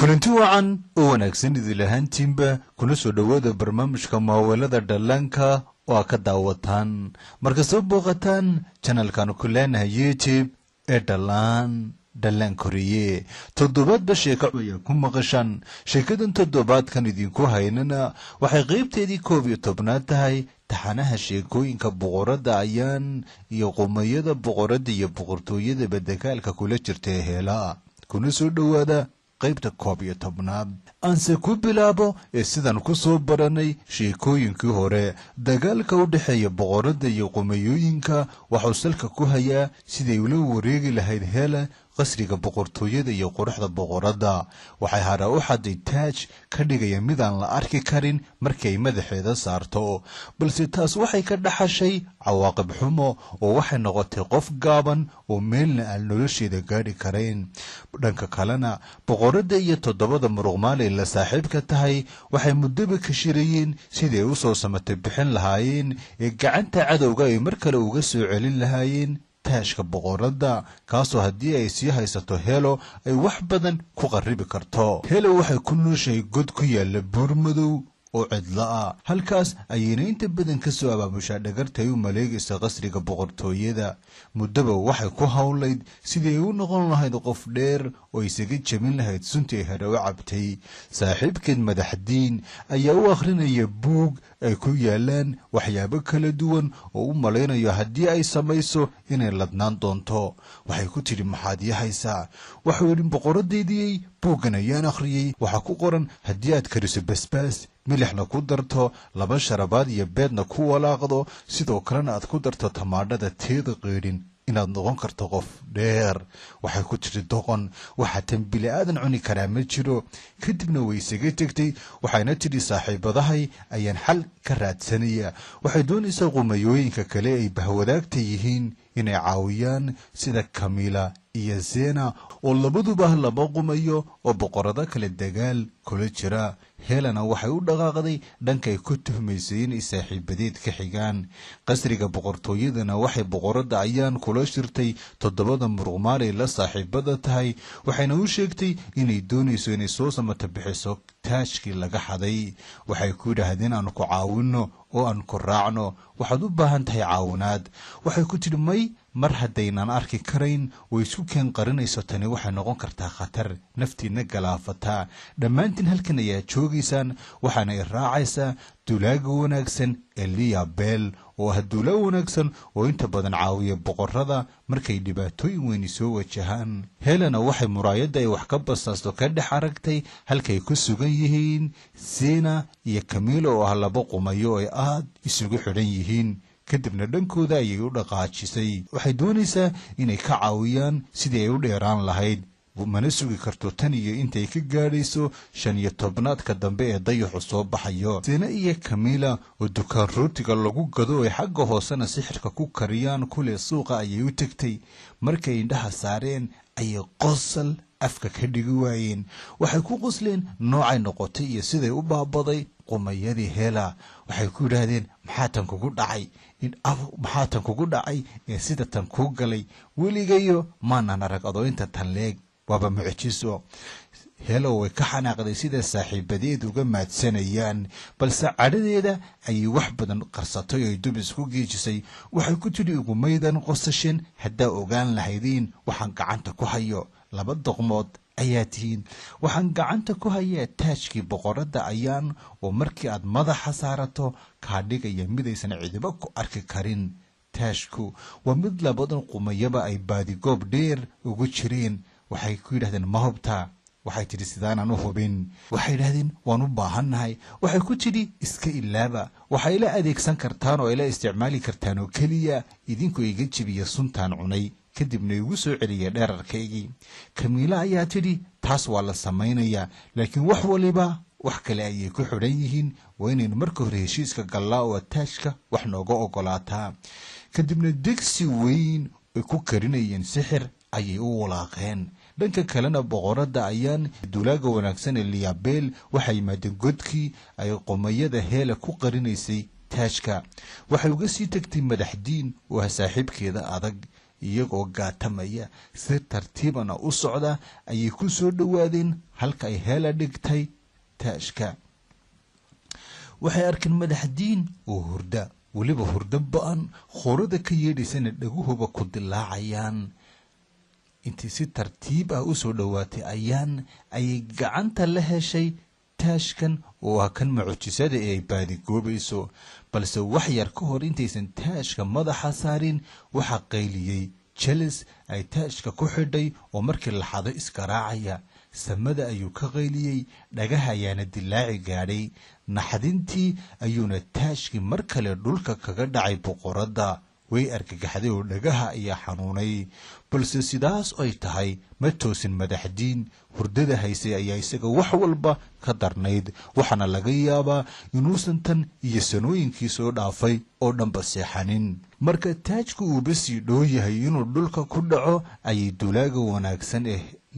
kulanti wacan oo wanaagsan idin lahaantiinba kuna soo dhawaada barnaamijka maawalada dhallaanka oo ka daawataan marka soo booqataan channelkan ku leenahay YouTube ee dhallaan koriye toddobaadba sheeko ayaa ku maqashan sheekadan toddobaadkan idinku haynana waxay qaybteedii 11 tahay taxanaha sheekooyinka boqorada ayaan iyo qomayada boqorada iyo boqortooyada badakaalka kula jirta heela kuna soo dhawaada qaybta 11aad aanse ku bilaabo ee sidan ku soo baranay sheekooyinkii hore dagaalka u dhaxeeya boqorada iyo qomayooyinka waxuu salka ku hayaa siday ula wareegi lahayd heela qasriga boqortooyada iyo quruxda boqorada waxay hara u xaday taaj ka dhigaya mid aan la arki karin markay madaxeeda saarto balse taas waxay ka dhaxashay cawaaqib xumo oo waxay noqotay qof gaaban oo meelna aan nolosheeda gaari karayn dhanka kalena boqorada iyo toddobada muruqmaal ee la saaxiibka tahay waxay muddo ka shirayeen sidii u soo samatay bixin lahaayeen ee gacanta cadowga ay mar kale uga soo celin lahaayeen taashka boqorada kaasoo haddii ay sii haysato helo ay wax badan ku qaribi karto helo waxay ku nooshahay god ku yaala buur madow oo cidla ah halkaas ayayna inta badan ka soo abaabushaa dhagarta ay u maleegaysa qasriga boqortooyada muddaba waxay ku hawlayd sidii ay u noqon lahayd qof dheer oo isaga jebin lahayd suntii ay hore u cabtay saaxiibkeed madaxdiin ayaa u akhrinaya buug ay ku yaalaan waxyaabo kala duwan oo u malaynayo haddii ay samayso inay ladnaan doonto waxay ku tidhi maxaad ii haysaa waxuu yidhi boqoradeydii buuggan ayaan akhriyey waxaa ku qoran haddii aad kariso basbaas milixna ku darto 2 sharabaad iyo beedna ku walaaqdo sidoo kalena aad ku darto tamaadhada teeda qeydhin inaad noqon karto qof dheer waxay ku tiri doqon waxa tan bilaadan cuni karaa ma jiro kadibna way isaga tagtay waxayna tiri saaxiibadahay ayaan xal ka raadsanaya waxay doonaysaa qomayooyinka kale ay bahwadaagta yihiin inay caawiyaan sida Camila iyo Zena oo labaduba laba qumayo oo boqorada kale dagaal kula jira helana waxay u dhaqaaqday dhankay ku tuhmaysay in saaxiibadeed ka xigaan qasriga boqortooyadana waxay boqorada ayaan kula shirtay toddobada muruqmaal ee la saaxiibada tahay waxayna u sheegtay inay doonayso inay soo samata bixiso taajkii laga xaday waxay ku yiraahdeen aan ku caawino oo aan ku raacno waxaad u baahan tahay caawinaad waxay ku tiri may mar haddaynan arki karayn way isku keen qarinayso tani waxay noqon kartaa khatar naftiina galaafata dhammaantiin halkan ayaa joogaysaan waxaana i raacaysaa dulaaga wanaagsan Eliabel oo haddula wanaagsan oo inta badan caawiya boqorada markay dhibaatooyin weyn soo wajahaan helena waxay muraayada ay wax ka basaasto ka dhex aragtay halkay ku sugan yihiin Zena iyo Camila oo laba qumayo ay aad isugu xidhan yihiin kadibna dhankooda ayay u dhaqaajisay waxay doonaysaa inay ka caawiyaan sidii ay u dheeraan lahayd mana sugi karto tan iyo intay ka gaadhayso 15aadka dambe ee dayaxu soo baxayo Zena iyo Camila oo dukaan rootiga lagu gado ay xagga hoosena sixirka ku kariyaan kule suuqa ayay u tagtay markay indhaha saareen ayay qosol afka ka dhigi waayeen waxay ku qosleen noocay noqotay iyo siday u baabaday qomayadii hela waxay ku yiraahdeen maxaa tan kugu dhacay ee sida tan ku galay weligayo maana ragado inta tan leeg waaba mucjiso helo way ka xanaaqday sida saaxiibadeed uga maadsanayaan balse cadhadeeda ayay wax badan qarsatay oo dub isku geejisay waxay ku tiri ugu maydan qosashin haddaa ogaan lahaydeen waxaan gacanta ku hayo 2 doqmood ayaa tihiin waxaan gacanta ku hayaa taajkii boqorada ayaan oo markii aad madaxa saarato ka dhigaya midaysan cidiba ku arki karin taajku waa mid labadan qumayaba ay baadigoob dheer ugu jireen waxay ku yiraahdeen ma hubta waxay tiri sidaan u hubin waxay yiraahdeen waan u baahanahay waxay ku tiri iska ilaaba waxay la adeegsan kartaan oo ila isticmaali kartaan oo kaliya idinku iga jibiya suntaan cunay kadibna igu soo celiya dheerarkaygii Camila ayaa tiri taas waa la sameeynaya laakiin wax waliba wax kale ayay ku xidhan yihiin waa inay marka hore heshiiska galaa oo taajka wax nooga ogolaataa kadibna digsi weyn ay ku karinayeen sixir ayay u walaaqeen dhanka kalena boqorada ayaan dulaaga wanaagsan Eliabel waxay yimaadeen godkii ay qomayada heela ku qarinaysay taajka waxay uga sii tagtay madaxdiin oo saaxiibkeeda adag iyagoo gaatamaya si tartiibana u socda ayay ku soo dhowaadeen halka ay Hela dhigtay taashka. waxay arkeen madaxdiin oo hurda, weliba hurdo ba'an, khoorada ka yeedhaysana dhaguhuba ku dilaacayaan. intii si tartiib ah u soo dhowaatay ayay gacanta la heshay taashkan oo ah kan mucjisada ee ay baadigoobayso. balse wax yar ka hor intaysan taashka madaxa saarin waxaa qayliyey jelis ay taashka ku xidhay oo markii la xado iskaraacaya. samada ayuu ka qayliyey, dhagaha ayaana dilaaci gaadhay. naxdintii ayuuna taashkii mar kale dhulka kaga dhacay boqoradda. way argagaxday oo dhagaha ayaa xanuunay. balse sidaas ay tahay ma toosin madaxdiin. hurdada haysay ayaa isaga wax walba ka darnayd, waxaana laga yaabaa inuusan tan iyo sanooyinkii soo dhaafay oo dhanba seexanin. marka taajku uuba sii dhow yahay inuu dhulka ku dhaco ayay dulaaga wanaagsan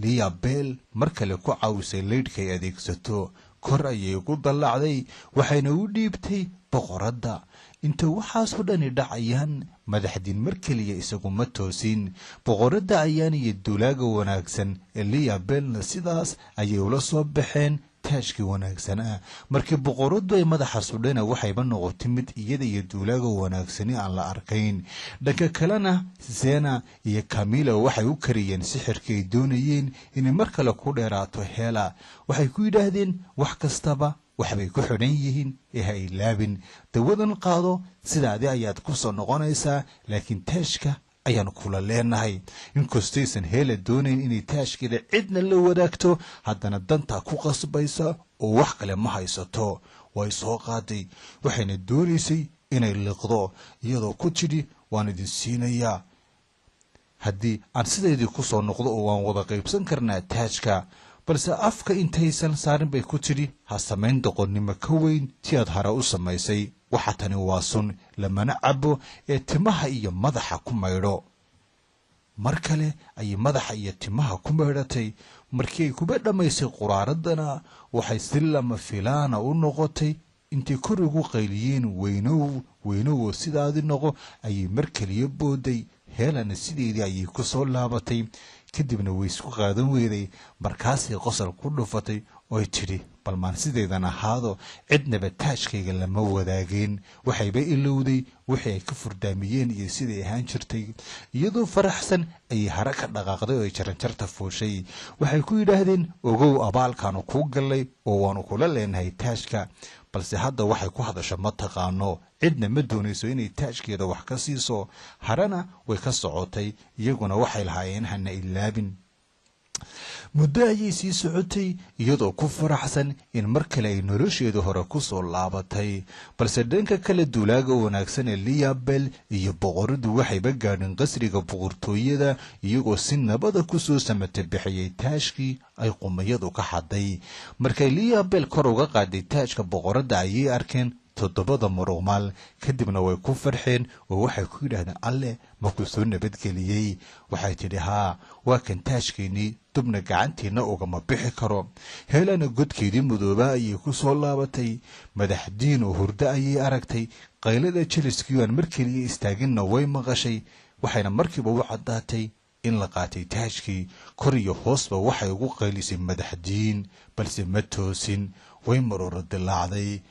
Liabel mar kale ku caawisay leydhkay adeegsato. kor ayay ugu dallacday, waxayna u dhiibtay boqoradda. inta waxaasoo dhani dhacayaan madaxdiin mar keliya isaguma toosin. boqoradda ayaan iyo dulaaga wanaagsan Liabelna sidaas ayay ula soo baxeen taashkii wanaagsan ah. markii boqoraddu ay madaxa sudhana waxayba noqotay mid iyada iyo dulaaga wanaagsani aan la arkayn. dhanka kalena Zena iyo Camilla waxay u kariyeen sixirkii ay doonayeen inay mar kale ku dheeraato Hela. waxay ku yidhaahdeen wax kastaba waxbay ku xidhan yihiin ee ha ilaabin. dawadan qaado, sidaadi ayaad ku soo noqonaysaa, laakiin taashka ayaan kula leenahay. inkastaysan Hela doonayn inay taashkeeda cidna la wadaagto, haddana dantaa ku qasbaysa oo wax kale ma haysato. way soo qaaday, waxayna doonaysay inay liqdo, iyadoo ku tidhi waan idin siinayaa haddii aan sidaydii ku soo noqdo oo waan wada qaybsan karnaa taajka. balse afka intaysan saarin bay ku tidhi ha samayn doqonnimo ka weyn si aad hare u samaysay. waxa tani waa sun, lamana cabo ee timaha iyo madaxa ku maydho. mar kale ayay madaxa iyo timaha ku maydhatay. markii ay kuba dhammaysay quraaradana waxay si lama filaana u noqotay. intay kor ugu qayliyeen weynow sidaadi noqo ayay mar keliya booday. Helana sideedii ayay ku soo laabatay. kadibna way isku qaadan weyday. markaasay qosol ku dhufatay ooy tidhi bal maan sideedan ahaado, cidnaba taashkayga lama wadaageen. waxayba ilowday wixii ay ka furdaamiyeen iyo siday ahaan jirtay. iyadoo faraxsan ayay hare ka dhaqaaqday oo ay jaranjarta fuushay. waxay ku yidhaahdeen ogow abaalkaanu kuu gallay oo waanu kula leenahay taashka. balse hadda waxay ku hadasho ma taqaano, cidna ma doonayso inay taashkeeda wax ka siiso. harena way ka socotay, iyaguna waxay lahaayeen hana ilaabin. muddo ayay sii socotay iyadoo ku faraxsan in mar kale ay nolosheeda hore ku soo laabatay. balse dhanka kale dulaaga wanaagsan Liabel iyo boqoradu waxayba gaadheen qasriga boqortooyada iyagoo si nabada ku soo samata bixiyay taashkii ay qumayadu ka xaday. markay Liabel kor uga qaaday taashka boqoradda ayay arkeen 7 muruqmaal. kadibna way ku farxeen oo waxay ku yidhaahdeen alle ma ku soo nabadgeliyey. waxay tidhi haa, waa kan taashkeennii, dubna gacantiina ugama bixi karo. Helana godkeedii madoobaa ayay ku soo laabatay. madaxdiin oo hurdo ayay aragtay. qaylada jeliskii aan mar keliya istaaginna way maqashay. waxayna markiiba u caddaatay in la qaatay taashkii. kor iyo hoosba waxay ugu qaylisay madaxdiin, balse ma toosin. way maroora dilaacday.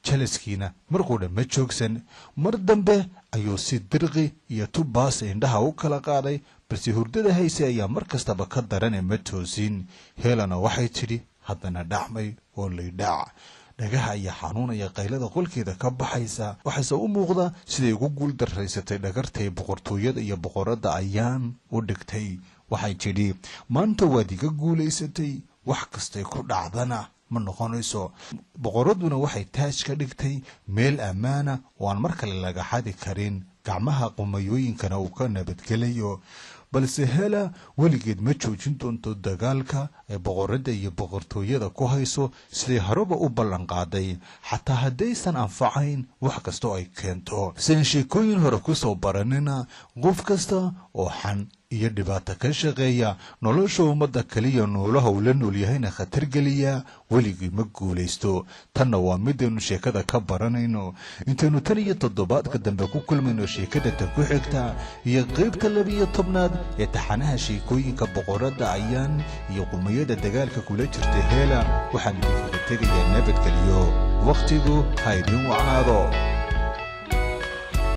jeliskiina marquudha ma joogsan. mar dambe ayuu si dirqi iyo tubaas indhaha u kala qaaday, balse hurdada hayse ayaa mar kastaba ka darane ma toosin. Helana waxay tidhi haddana dhacmay oo laydhaac. dhagaha ayaa xanuunaya, qaylada qolkeeda ka baxaysa. waxayse u muuqdaa siday ugu guul daraysatay dhagartay boqortooyada iyo boqoradda ayaan u dhigtay. waxay tidhi maanta waad iga guulaysatay, wax kastay ku dhacdana ma noqonayso. boqoraduna waxay taaj ka dhigtay meel ammaana oo aan mar kale laga xadi karin, gacmaha qumayooyinkana uu ka nabadgelayo. balse hela weligeed ma joojin doonto dagaalka ee boqorada iyo boqortooyada ku hayso sidii horeba u ballan qaaday xataa haddaysan anfacayn wax kasta oo ay keento sidan sheekooyin hore ku soo baranina qof kasta oo xan iyo dhibaato ka shaqeeya nolosha ummadda kaliya noolaha uu la nool yahayna khatar geliya weligii ma guulaysto tanna waa midaynu sheekada ka baranayno intaynu tan iyo toddobaadka dambe ku kulmayno sheekada tan ku xigta iyo qaybta 12aad ee taxanaha sheekooyinka boqorada ayaan iyo qumiyada dagaalka kula jirta heela waxaan idinkaga tegayaa nabadgelyo waqtigu ha idin wacnaado